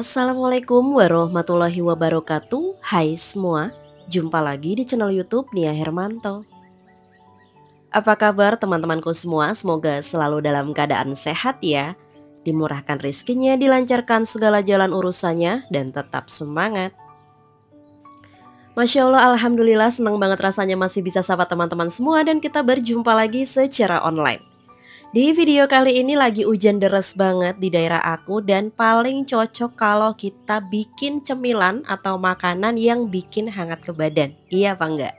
Assalamualaikum warahmatullahi wabarakatuh. Hai semua, jumpa lagi di channel YouTube Nia Hermanto. Apa kabar teman-temanku semua? Semoga selalu dalam keadaan sehat ya. Dimurahkan rezekinya, dilancarkan segala jalan urusannya, dan tetap semangat. Masya Allah, Alhamdulillah senang banget rasanya masih bisa sapa teman-teman semua dan kita berjumpa lagi secara online. Di video kali ini lagi hujan deras banget di daerah aku dan paling cocok kalau kita bikin cemilan atau makanan yang bikin hangat ke badan. Iya apa enggak?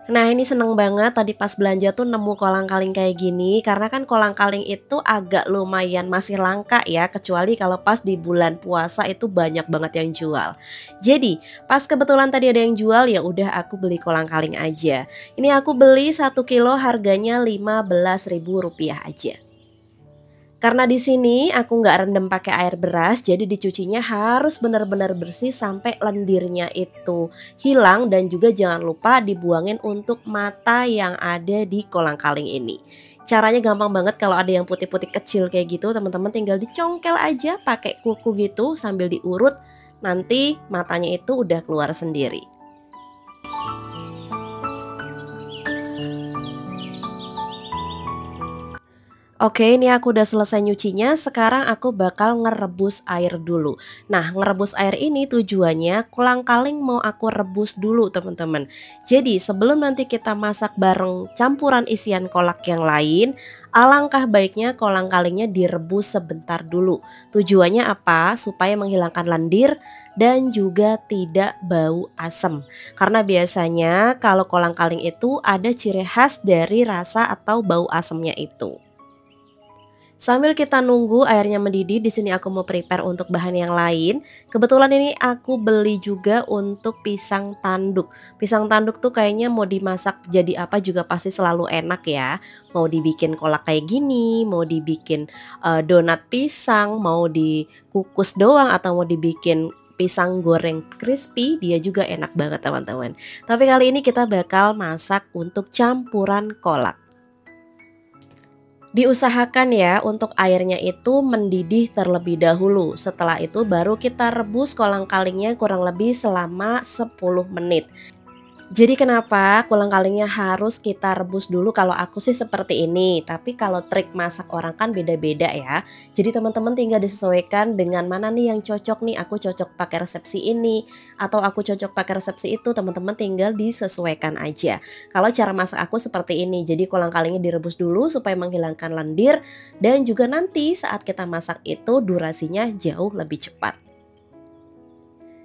Nah ini seneng banget tadi pas belanja tuh nemu kolang-kaling kayak gini. Karena kan kolang-kaling itu agak lumayan masih langka ya. Kecuali kalau pas di bulan puasa itu banyak banget yang jual. Jadi pas kebetulan tadi ada yang jual, ya udah aku beli kolang-kaling aja. Ini aku beli 1 kilo harganya Rp15.000 aja. Karena di sini aku nggak rendam pakai air beras, jadi dicucinya harus benar-benar bersih sampai lendirnya itu hilang, dan juga jangan lupa dibuangin untuk mata yang ada di kolang-kaling ini. Caranya gampang banget, kalau ada yang putih-putih kecil kayak gitu, teman-teman tinggal dicongkel aja pakai kuku gitu sambil diurut, nanti matanya itu udah keluar sendiri. Oke, ini aku udah selesai nyucinya. Sekarang aku bakal ngerebus air dulu. Nah, ngerebus air ini tujuannya kolang-kaling mau aku rebus dulu, teman-teman. Jadi, sebelum nanti kita masak bareng campuran isian kolak yang lain, alangkah baiknya kolang-kalingnya direbus sebentar dulu. Tujuannya apa? Supaya menghilangkan lendir dan juga tidak bau asem. Karena biasanya kalau kolang-kaling itu ada ciri khas dari rasa atau bau asemnya itu. Sambil kita nunggu airnya mendidih, di sini aku mau prepare untuk bahan yang lain. Kebetulan ini aku beli juga untuk pisang tanduk. Pisang tanduk tuh kayaknya mau dimasak jadi apa juga pasti selalu enak ya. Mau dibikin kolak kayak gini, mau dibikin donat pisang, mau dikukus doang atau mau dibikin pisang goreng crispy, dia juga enak banget teman-teman. Tapi kali ini kita bakal masak untuk campuran kolak. Diusahakan ya untuk airnya itu mendidih terlebih dahulu. Setelah itu baru kita rebus kolang-kalingnya kurang lebih selama 10 menit. Jadi kenapa kolang-kalingnya harus kita rebus dulu? Kalau aku sih seperti ini, tapi kalau trik masak orang kan beda-beda ya. Jadi teman-teman tinggal disesuaikan dengan mana nih yang cocok nih. Aku cocok pakai resepsi ini atau aku cocok pakai resepsi itu, teman-teman tinggal disesuaikan aja. Kalau cara masak aku seperti ini, jadi kolang-kalingnya direbus dulu supaya menghilangkan lendir, dan juga nanti saat kita masak itu durasinya jauh lebih cepat.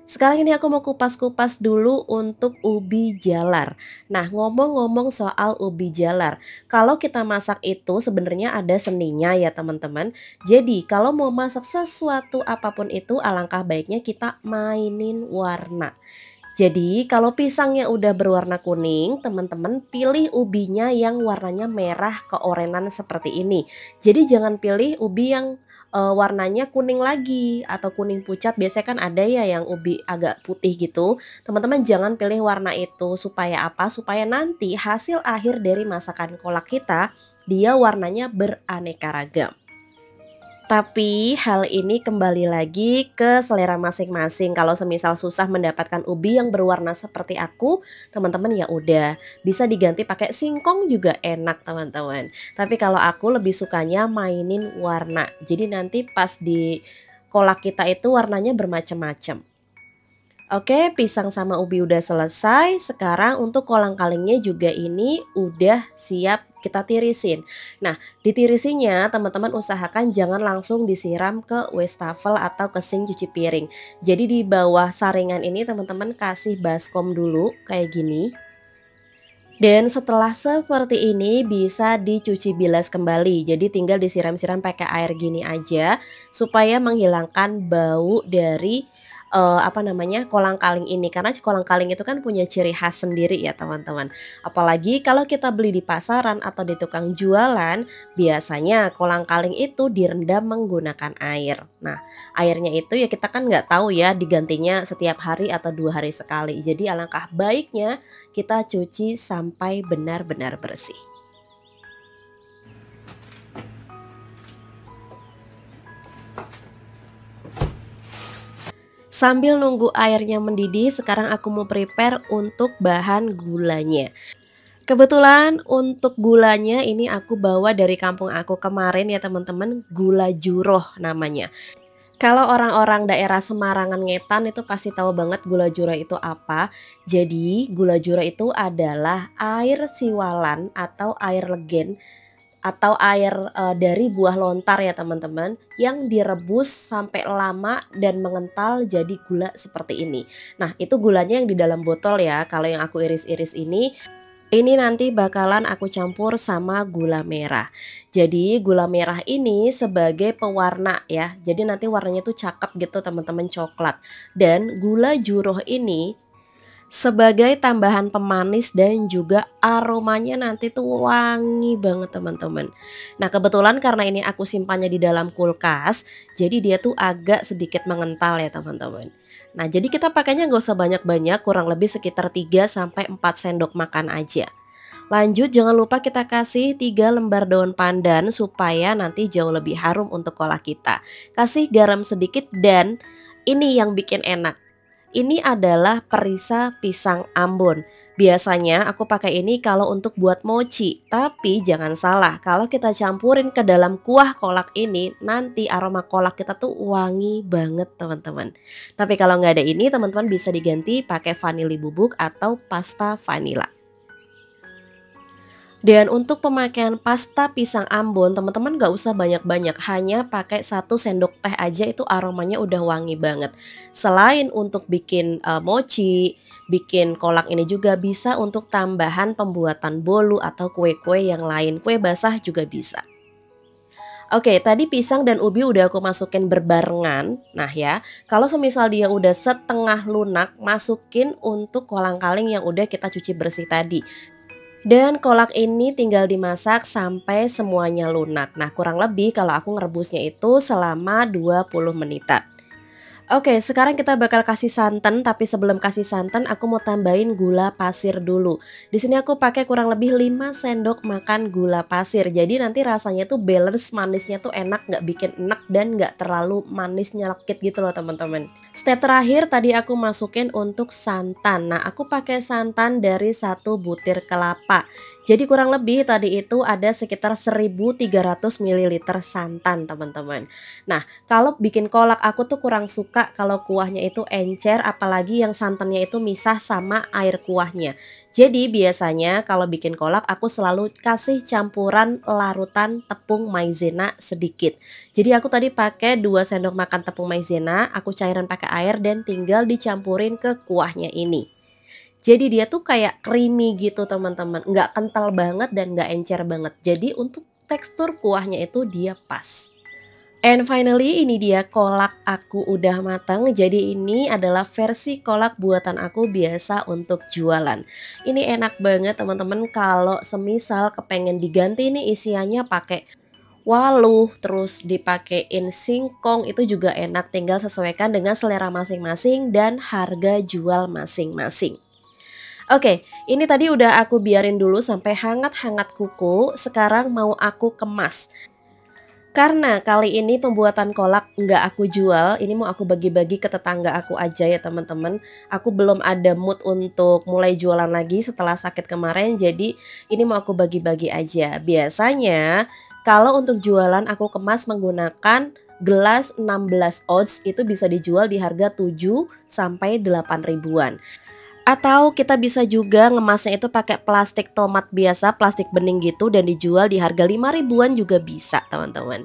Sekarang ini aku mau kupas-kupas dulu untuk ubi jalar. Nah, ngomong-ngomong soal ubi jalar, kalau kita masak itu sebenarnya ada seninya ya teman-teman. Jadi, kalau mau masak sesuatu apapun itu, alangkah baiknya kita mainin warna. Jadi, kalau pisangnya udah berwarna kuning, teman-teman pilih ubinya yang warnanya merah keorenan seperti ini. Jadi jangan pilih ubi yang warnanya kuning lagi atau kuning pucat. Biasanya kan ada ya yang ubi agak putih gitu. Teman-teman jangan pilih warna itu. Supaya apa? Supaya nanti hasil akhir dari masakan kolak kita dia warnanya beraneka ragam. Tapi hal ini kembali lagi ke selera masing-masing. Kalau semisal susah mendapatkan ubi yang berwarna seperti aku, teman-teman ya udah bisa diganti pakai singkong juga enak teman-teman. Tapi kalau aku lebih sukanya mainin warna. Jadi nanti pas di kolak kita itu warnanya bermacam-macam. Oke, pisang sama ubi udah selesai. Sekarang untuk kolang-kalingnya juga ini udah siap kita tirisin. Nah, ditirisinya teman-teman usahakan jangan langsung disiram ke wastafel atau ke sink cuci piring. Jadi di bawah saringan ini teman-teman kasih baskom dulu kayak gini. Dan setelah seperti ini bisa dicuci bilas kembali. Jadi tinggal disiram-siram pakai air gini aja supaya menghilangkan bau dari apa namanya, kolang-kaling ini. Karena kolang-kaling itu kan punya ciri khas sendiri ya teman-teman. Apalagi kalau kita beli di pasaran atau di tukang jualan, biasanya kolang-kaling itu direndam menggunakan air. Nah, airnya itu ya kita kan nggak tahu ya digantinya setiap hari atau 2 hari sekali. Jadi alangkah baiknya kita cuci sampai benar-benar bersih. Sambil nunggu airnya mendidih, sekarang aku mau prepare untuk bahan gulanya. Kebetulan untuk gulanya ini aku bawa dari kampung aku kemarin ya teman-teman, gula juroh namanya. Kalau orang-orang daerah Semarangan Ngetan itu pasti tahu banget gula jura itu apa. Jadi gula jura itu adalah air siwalan atau air legen atau air dari buah lontar ya teman-teman, yang direbus sampai lama dan mengental jadi gula seperti ini. Nah, itu gulanya yang di dalam botol ya. Kalau yang aku iris-iris ini nanti bakalan aku campur sama gula merah. Jadi gula merah ini sebagai pewarna ya. Jadi nanti warnanya tuh cakep gitu teman-teman, coklat. Dan gula juroh ini sebagai tambahan pemanis dan juga aromanya nanti tuh wangi banget teman-teman. Nah kebetulan karena ini aku simpannya di dalam kulkas, jadi dia tuh agak sedikit mengental ya teman-teman. Nah jadi kita pakainya nggak usah banyak-banyak, kurang lebih sekitar 3 sampai 4 sendok makan aja. Lanjut jangan lupa kita kasih 3 lembar daun pandan supaya nanti jauh lebih harum untuk kolak kita. Kasih garam sedikit dan ini yang bikin enak. Ini adalah perisa pisang Ambon. Biasanya aku pakai ini kalau untuk buat mochi, tapi jangan salah, kalau kita campurin ke dalam kuah kolak ini, nanti aroma kolak kita tuh wangi banget teman-teman. Tapi kalau nggak ada ini, teman-teman bisa diganti pakai vanili bubuk atau pasta vanila. Dan untuk pemakaian pasta pisang Ambon, teman-teman gak usah banyak-banyak, hanya pakai 1 sendok teh aja itu aromanya udah wangi banget. Selain untuk bikin mochi, bikin kolak ini juga bisa untuk tambahan pembuatan bolu atau kue-kue yang lain, kue basah juga bisa. Oke, tadi pisang dan ubi udah aku masukin berbarengan. Nah ya, kalau semisal dia udah setengah lunak, masukin untuk kolang-kaling yang udah kita cuci bersih tadi. Dan kolak ini tinggal dimasak sampai semuanya lunak. Nah, kurang lebih kalau aku ngerebusnya itu selama 20 menitan. Oke, sekarang kita bakal kasih santan, tapi sebelum kasih santan aku mau tambahin gula pasir dulu. Di sini aku pakai kurang lebih 5 sendok makan gula pasir. Jadi nanti rasanya tuh balance, manisnya tuh enak, nggak bikin enak dan nggak terlalu manis nyelekit gitu loh teman-teman. Step terakhir tadi aku masukin untuk santan. Nah, aku pakai santan dari 1 butir kelapa. Jadi kurang lebih tadi itu ada sekitar 1300 ml santan teman-teman. Nah, kalau bikin kolak aku tuh kurang suka kalau kuahnya itu encer, apalagi yang santannya itu misah sama air kuahnya. Jadi biasanya kalau bikin kolak aku selalu kasih campuran larutan tepung maizena sedikit. Jadi aku tadi pakai 2 sendok makan tepung maizena, aku cairan pakai air dan tinggal dicampurin ke kuahnya ini. Jadi dia tuh kayak creamy gitu teman-teman, nggak kental banget dan nggak encer banget. Jadi untuk tekstur kuahnya itu dia pas. And finally ini dia kolak aku udah matang. Jadi ini adalah versi kolak buatan aku biasa untuk jualan. Ini enak banget teman-teman kalau semisal kepengen diganti nih isiannya pakai waluh, terus dipakein singkong itu juga enak. Tinggal sesuaikan dengan selera masing-masing dan harga jual masing-masing. Oke, ini tadi udah aku biarin dulu sampai hangat-hangat kuku. Sekarang mau aku kemas. Karena kali ini pembuatan kolak nggak aku jual, ini mau aku bagi-bagi ke tetangga aku aja ya teman-teman. Aku belum ada mood untuk mulai jualan lagi setelah sakit kemarin, jadi ini mau aku bagi-bagi aja. Biasanya kalau untuk jualan aku kemas menggunakan gelas 16 ounce, itu bisa dijual di harga 7 sampai 8 ribuan. Atau kita bisa juga ngemasnya itu pakai plastik tomat biasa, plastik bening gitu, dan dijual di harga 5 ribuan juga bisa teman-teman.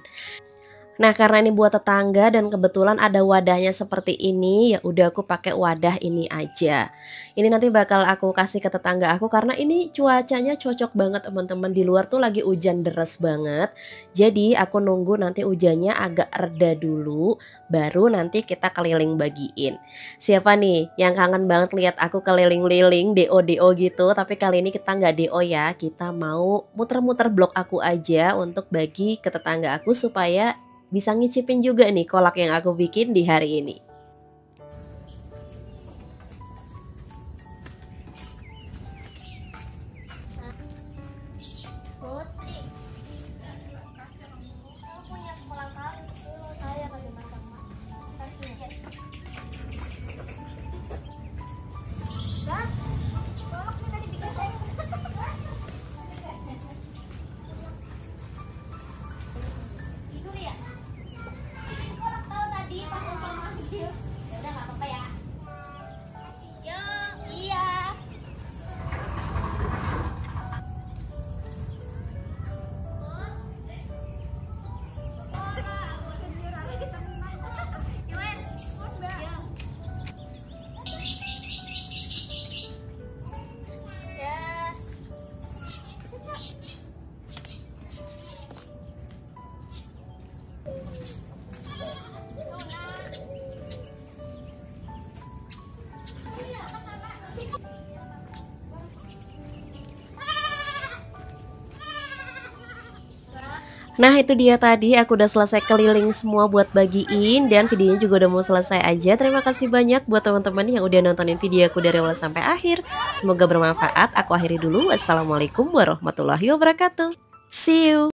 Nah, karena ini buat tetangga dan kebetulan ada wadahnya seperti ini, ya udah aku pakai wadah ini aja. Ini nanti bakal aku kasih ke tetangga aku karena ini cuacanya cocok banget teman-teman. Di luar tuh lagi hujan deras banget. Jadi aku nunggu nanti hujannya agak reda dulu, baru nanti kita keliling bagiin. Siapa nih yang kangen banget lihat aku keliling-liling DO-DO gitu, tapi kali ini kita nggak DO ya, kita mau muter-muter blok aku aja untuk bagi ke tetangga aku supaya bisa ngicipin juga nih kolak yang aku bikin di hari ini. Nah itu dia tadi aku udah selesai keliling semua buat bagiin dan videonya juga udah mau selesai aja. Terima kasih banyak buat teman-teman yang udah nontonin video aku dari awal sampai akhir. Semoga bermanfaat. Aku akhiri dulu. Wassalamualaikum warahmatullahi wabarakatuh. See you.